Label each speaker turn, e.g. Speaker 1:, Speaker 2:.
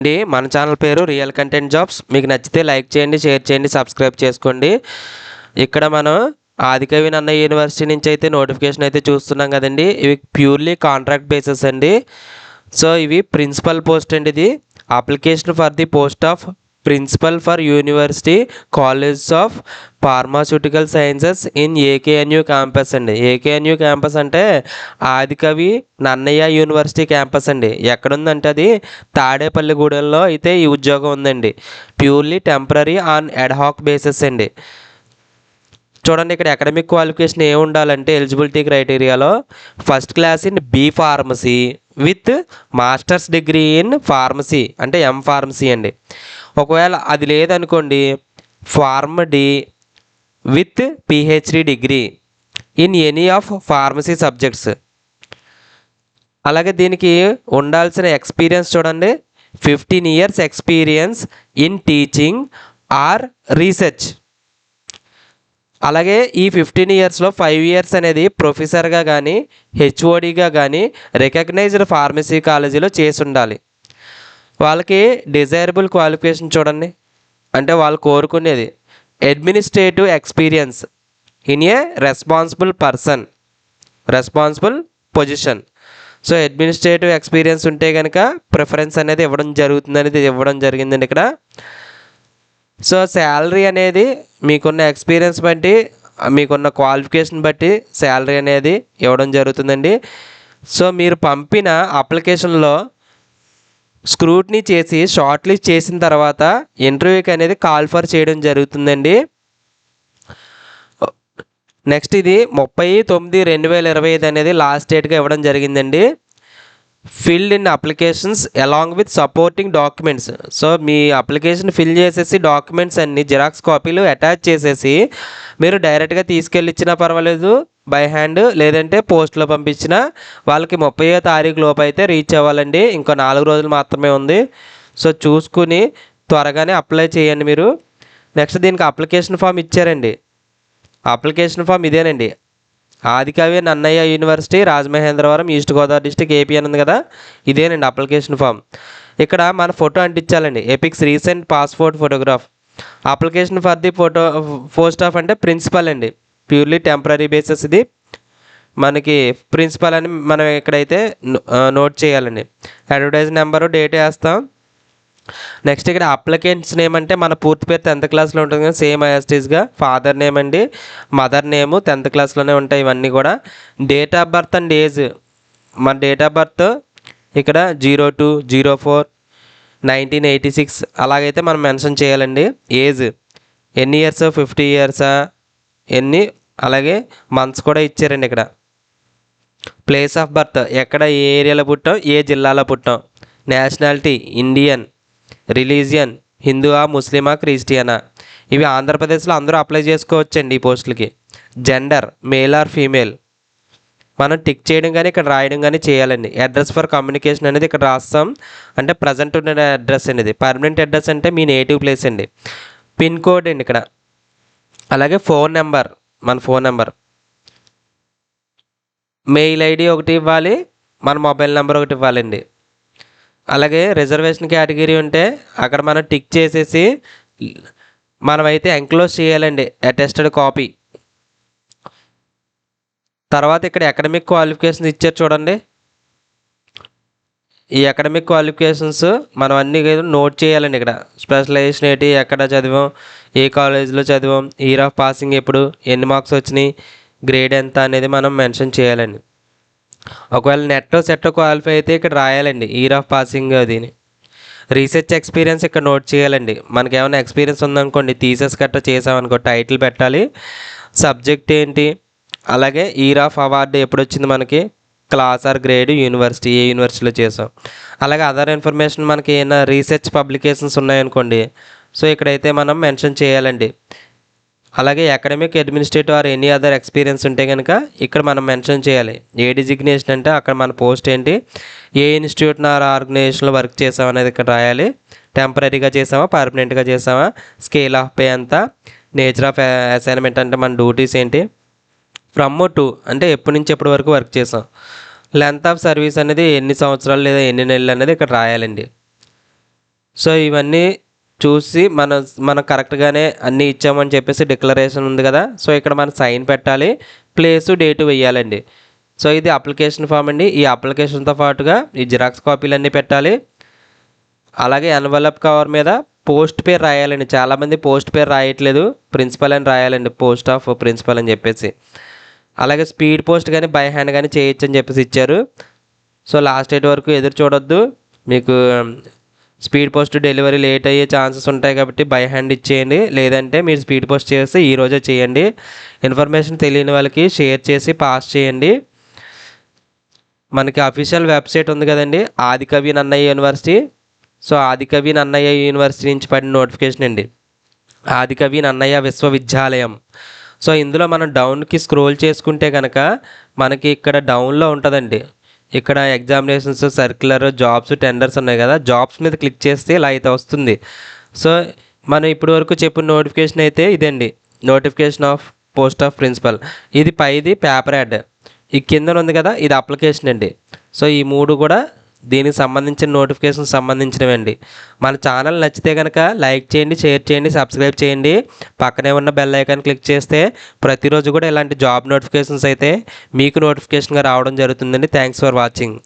Speaker 1: అండి మన ఛానల్ పేరు రియల్ కంటెంట్ జాబ్స్. మీకు నచ్చితే లైక్ చేయండి, షేర్ చేయండి, సబ్స్క్రైబ్ చేసుకోండి. ఇక్కడ మనం ఆదికవి నన్నయ్య యూనివర్సిటీ నుంచి అయితే నోటిఫికేషన్ అయితే చూస్తున్నాం కదండి. ఇవి ప్యూర్లీ కాంట్రాక్ట్ బేసిస్ అండి. సో ఇవి ప్రిన్సిపల్ పోస్ట్ అండి. ఇది application for the post of principal for university college of pharmaceutical sciences in AKNU campus అండి. ఏకేఎన్యూ క్యాంపస్ అంటే ఆదికవి నన్నయ్య యూనివర్సిటీ క్యాంపస్ అండి. ఎక్కడుందంటే అది తాడేపల్లిగూడెంలో అయితే ఈ ఉద్యోగం ఉందండి. Purely temporary on ad hoc basis అండి. చూడండి, ఇక్కడ అకాడమిక్ క్వాలిఫికేషన్ ఏమి ఉండాలంటే ఎలిజిబిలిటీ క్రైటీరియాలో first class in B pharmacy with masters degree in pharmacy అంటే ఎం ఫార్మసీ అండి. ఒకవేళ అది లేదనుకోండి, pharm D with PhD degree in any of pharmacy subjects. అలాగే దీనికి ఉండాల్సిన ఎక్స్పీరియన్స్ చూడండి, 15 years experience in teaching or research. అలాగే ఈ 15 yearsలో 5 years అనేది ప్రొఫెసర్గా కానీ హెచ్ఓడిగా కానీ రికగ్నైజ్డ్ ఫార్మసీ కాలేజీలో చేసి ఉండాలి. వాళ్ళకి డిజైరబుల్ క్వాలిఫికేషన్ చూడండి, అంటే వాళ్ళు కోరుకునేది administrative experience in a responsible person, responsible position. So administrative experience ఉంటే కనుక ప్రిఫరెన్స్ అనేది ఇవ్వడం జరిగిందండి ఇక్కడ. సో శాలరీ అనేది మీకున్న ఎక్స్పీరియన్స్ బట్టి, మీకున్న క్వాలిఫికేషన్ బట్టి శాలరీ అనేది ఇవ్వడం జరుగుతుందండి. సో మీరు పంపిన అప్లికేషన్లో స్క్రూట్నీ చేసి షార్ట్ లిస్ట్ చేసిన తర్వాత ఇంటర్వ్యూకి అనేది కాల్ ఫర్ చేయడం జరుగుతుందండి. నెక్స్ట్ ఇది 30/9/2025 అనేది లాస్ట్ డేట్గా ఇవ్వడం జరిగిందండి. Filled in applications along with supporting documents. So me application fill చేసేసి డాక్యుమెంట్స్ అన్ని జిరాక్స్ కాపీలు అటాచ్ చేసేసి మీరు డైరెక్ట్గా తీసుకెళ్ళి ఇచ్చినా పర్వాలేదు, బై హ్యాండ్ లేదంటే పోస్ట్లో పంపించిన వాళ్ళకి 30వ తారీఖు లోపు అయితే రీచ్ అవ్వాలండి. ఇంకో 4 రోజులు మాత్రమే ఉంది. సో చూసుకుని త్వరగానే అప్లై చేయండి మీరు. నెక్స్ట్ దీనికి అప్లికేషన్ ఫామ్ ఇచ్చారండి. అప్లికేషన్ ఫామ్ ఇదేనండి, Adikavi Nannaya university Rajamahendravaram east Godavari district AP అని ఉంది కదా, ఇదేనండి అప్లికేషన్ ఫామ్. ఇక్కడ మన ఫోటో అంటించాలండి, affix recent passport photograph. Application for the post of అంటే ప్రిన్సిపల్ అండి, ప్యూర్లీ టెంపరీ బేసిస్. ఇది మనకి ప్రిన్సిపల్ అని మనం ఎక్కడైతే నోట్ చేయాలండి. అడ్వర్టైజ్ నెంబరు, డేట్ వేస్తాం. నెక్స్ట్ ఇక్కడ అప్లికెంట్స్ నేమ్ అంటే మన పూర్తి పేరు 10th క్లాస్లో ఉంటుంది కదా, సేమ్ యాస్టీస్గా. ఫాదర్ నేమ్ అండి, మదర్ నేము 10th క్లాస్లోనే ఉంటాయి ఇవన్నీ కూడా. Date of birth and age, మన డేట్ ఆఫ్ బర్త్ ఇక్కడ 02/04/1986 అలాగైతే మనం మెన్షన్ చేయాలండి. ఏజ్ ఎన్ని ఇయర్స్, 50 years ఎన్ని, అలాగే మంత్స్ కూడా ఇచ్చారండి ఇక్కడ. ప్లేస్ ఆఫ్ బర్త్ ఎక్కడ, ఏ ఏరియాలో పుట్టాం, ఏ జిల్లాలో పుట్టాం. Nationality Indian. రిలీజియన్ హిందువా, ముస్లిమా, క్రిస్టియనా. ఇవి ఆంధ్రప్రదేశ్లో అందరూ అప్లై చేసుకోవచ్చండి ఈ పోస్టులకి. జెండర్ మేల్ ఆర్ ఫీమేల్ మనం టిక్ చేయడం కానీ ఇక్కడ రాయడం కానీ చేయాలండి. అడ్రస్ ఫర్ కమ్యూనికేషన్ అనేది ఇక్కడ రాస్తాం, అంటే ప్రజెంట్ ఉన్న అడ్రస్ అనేది. పర్మనెంట్ అడ్రస్ అంటే మీ నేటివ్ ప్లేస్ అండి. పిన్ కోడ్ అండి ఇక్కడ. అలాగే ఫోన్ నెంబర్, మన ఫోన్ నెంబర్. మెయిల్ ఐడి ఒకటి ఇవ్వాలి, మన మొబైల్ నెంబర్ ఒకటి ఇవ్వాలండి. అలాగే రిజర్వేషన్ కేటగిరీ ఉంటే అక్కడ మనం టిక్ చేసేసి మనమైతే ఎంక్లోజ్ చేయాలండి అటెస్టెడ్ కాపీ. తర్వాత ఇక్కడ అకాడమిక్ క్వాలిఫికేషన్స్ ఇచ్చారు చూడండి. ఈ అకాడమిక్ క్వాలిఫికేషన్స్ మనం అన్నీ నోట్ చేయాలండి ఇక్కడ. స్పెషలైజేషన్ ఏంటి, ఎక్కడ చదివాం, ఏ కాలేజీలో చదివాం, ఇయర్ ఆఫ్ పాసింగ్ ఎప్పుడు, ఎన్ని మార్క్స్ వచ్చినాయి, గ్రేడ్ ఎంత అనేది మనం మెన్షన్ చేయాలండి. ఒకవేళ నెట్ సెట్ క్వాలిఫై అయితే ఇక్కడ రాయాలండి ఇయర్ ఆఫ్ పాసింగ్ అదిని. రీసెర్చ్ ఎక్స్పీరియన్స్ ఇక్కడ నోట్ చేయాలండి. మనకి ఏమైనా ఎక్స్పీరియన్స్ ఉందనుకోండి, థీసిస్ గట్రా చేసామనుకో టైటిల్ పెట్టాలి, సబ్జెక్ట్ ఏంటి, అలాగే ఇయర్ ఆఫ్ అవార్డు ఎప్పుడు వచ్చింది మనకి, క్లాస్ ఆర్ గ్రేడ్, యూనివర్సిటీ ఏ యూనివర్సిటీలో చేసాం. అలాగే అదర్ ఇన్ఫర్మేషన్ మనకి ఏమైనా రీసెర్చ్ పబ్లికేషన్స్ ఉన్నాయనుకోండి, సో ఇక్కడైతే మనం మెన్షన్ చేయాలండి. అలాగే academic, administrative or any other experience ఉంటే కనుక ఇక్కడ మనం మెన్షన్ చేయాలి. ఏ డిజిగ్నేషన్ అంటే అక్కడ మన పోస్ట్ ఏంటి, ఏ ఇన్స్టిట్యూట్ ఆర్ ఆర్గనైజేషన్లో వర్క్ చేసాం అనేది ఇక్కడ రాయాలి. టెంపరీగా చేసామా, పర్మనెంట్గా చేసామా, స్కేల్ ఆఫ్ పే ఎంత, నేచర్ ఆఫ్ అసైన్మెంట్ అంటే మన డ్యూటీస్ ఏంటి, ఫ్రమ్ టు అంటే ఎప్పటి నుంచి ఎప్పటి వరకు వర్క్ చేసాం, లెంత్ ఆఫ్ సర్వీస్ అనేది ఎన్ని సంవత్సరాలు లేదా ఎన్ని నెలలు అనేది ఇక్కడ రాయాలండి. సో ఇవన్నీ చూసి మనం కరెక్ట్గానే అన్నీ ఇచ్చామని చెప్పేసి డిక్లరేషన్ ఉంది కదా, సో ఇక్కడ మనం సైన్ పెట్టాలి, ప్లేసు డేటు వేయాలండి. సో ఇది అప్లికేషన్ ఫామ్ అండి. ఈ అప్లికేషన్తో పాటుగా ఈ జిరాక్స్ కాపీలు అన్నీ పెట్టాలి. అలాగే ఎన్వలప్ కవర్ మీద పోస్ట్ పేరు రాయాలండి. చాలామంది పోస్ట్ పేరు రాయట్లేదు, ప్రిన్సిపల్ అని రాయాలండి, పోస్ట్ ఆఫ్ ప్రిన్సిపల్ అని చెప్పేసి. అలాగే స్పీడ్ పోస్ట్ కానీ బై హ్యాండ్ కానీ చేయొచ్చు అని చెప్పేసి ఇచ్చారు. సో లాస్ట్ డేట్ వరకు ఎదురు చూడొద్దు, మీకు స్పీడ్ పోస్ట్ డెలివరీ లేట్ అయ్యే ఛాన్సెస్ ఉంటాయి కాబట్టి బై హ్యాండ్ ఇచ్చేయండి. లేదంటే మీరు స్పీడ్ పోస్ట్ చేసి ఈరోజే చేయండి. ఇన్ఫర్మేషన్ తెలియని వాళ్ళకి షేర్ చేసి పాస్ చేయండి. మనకి అఫీషియల్ వెబ్సైట్ ఉంది కదండి, Adikavi Nannaya university. So Adikavi Nannaya university నుంచి పడిన నోటిఫికేషన్ అండి, ఆదికవి నన్నయ్య విశ్వవిద్యాలయం. సో ఇందులో మనం డౌన్కి స్క్రోల్ చేసుకుంటే కనుక మనకి ఇక్కడ డౌన్లో ఉంటుందండి, ఇక్కడ ఎగ్జామినేషన్స్, సర్క్యులర్, జాబ్స్, టెండర్స్ ఉన్నాయి కదా, జాబ్స్ మీద క్లిక్ చేస్తే ఇలా అయితే వస్తుంది. సో మనం ఇప్పటి వరకు చెప్పిన నోటిఫికేషన్ అయితే ఇదండి, notification of post of principal. ఇది పైది పేపర్ యాడ్, ఈ కింద ఉంది కదా ఇది అప్లికేషన్ అండి. సో ఈ మూడు కూడా దీనికి సంబంధించిన నోటిఫికేషన్ సంబంధించినవండి. మన ఛానల్ నచ్చితే కనుక లైక్ చేయండి, షేర్ చేయండి, సబ్స్క్రైబ్ చేయండి. పక్కనే ఉన్న బెల్ ఐకాన్ క్లిక్ చేస్తే ప్రతిరోజు కూడా ఇలాంటి జాబ్ నోటిఫికేషన్స్ అయితే మీకు నోటిఫికేషన్గా రావడం జరుగుతుందండి. Thanks for watching.